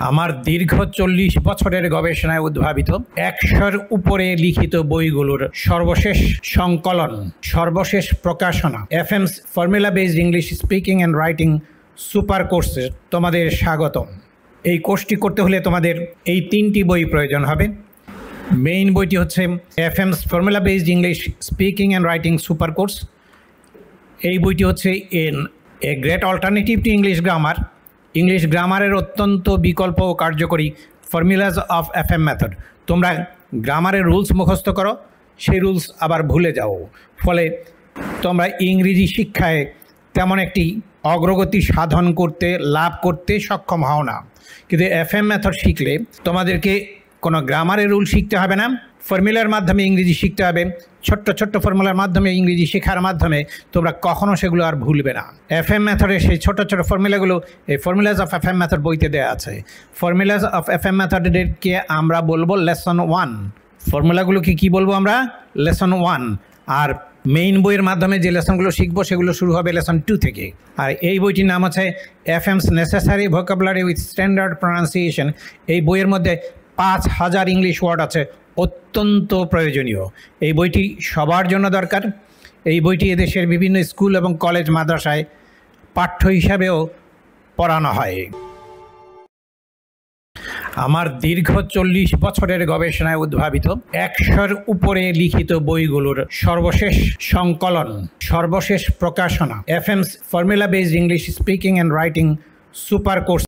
আমার দীর্ঘ 40 বছরের গবেষণায় উদ্ভাবিত 100-র উপরে লিখিত বইগুলোর সর্বশেষ সংকলন, সর্বশেষ প্রকাশনা FMS formula based English speaking and writing super কোর্সে তোমাদের স্বাগতম। এই কোর্সটি করতে হলে তোমাদের এই 3টি বই প্রয়োজন হবে। মেইন বইটি হচ্ছে FMS formula based English speaking and writing super course. এই বইটি হচ্ছে a great alternative to English গ্রামারের অত্যন্ত বিকল্প ও কার্যকরী ফর্মুলাস অফ এফএম মেথড। তোমরা গ্রামারের রুলস মুখস্থ করো, সেই রুলস আবার ভুলে যাও, ফলে তোমরা ইংরেজি শিক্ষায় তেমন একটি অগ্রগতি সাধন করতে লাভ করতে সক্ষম হও না। কিন্তু এফএম মেথড শিখলে তোমাদেরকে কোনো গ্রামারের রুল শিখতে হবে না, ফর্মুলার মাধ্যমে ইংরেজি শিখতে হবে। ছোট্ট ছোট্ট ফর্মুলার মাধ্যমে ইংরেজি শেখার মাধ্যমে তোমরা কখনও সেগুলো আর ভুলবে না। এফএম মেথডের সেই ছোট ছোট ফর্মুলাগুলো এই ফর্মুলাস অফ এফএম মেথড বইতে দেওয়া আছে। ফর্মুলাস অফ এফএম মেথডকে আমরা বলবো লেসন 1। ফর্মুলাগুলোকে কি বলবো আমরা? লেসন 1। আর মেইন বইয়ের মাধ্যমে যে লেসনগুলো শিখবো সেগুলো শুরু হবে লেসন 2 থেকে। আর এই বইটির নাম আছে FMS necessary vocabulary with standard pronunciation. এই বইয়ের মধ্যে 5000 ইংলিশ ওয়ার্ড আছে, অত্যন্ত প্রয়োজনীয়। এই বইটি সবার জন্য দরকার। এই বইটি এদেশের বিভিন্ন স্কুল এবং কলেজ মাদ্রাসায় পাঠ্য হিসাবেও পড়ানো হয়। আমার দীর্ঘ 40 বছরের গবেষণায় উদ্ভাবিত 100-র উপরে লিখিত বইগুলোর সর্বশেষ সংকলন, সর্বশেষ প্রকাশনা FMS formula based English speaking and writing super course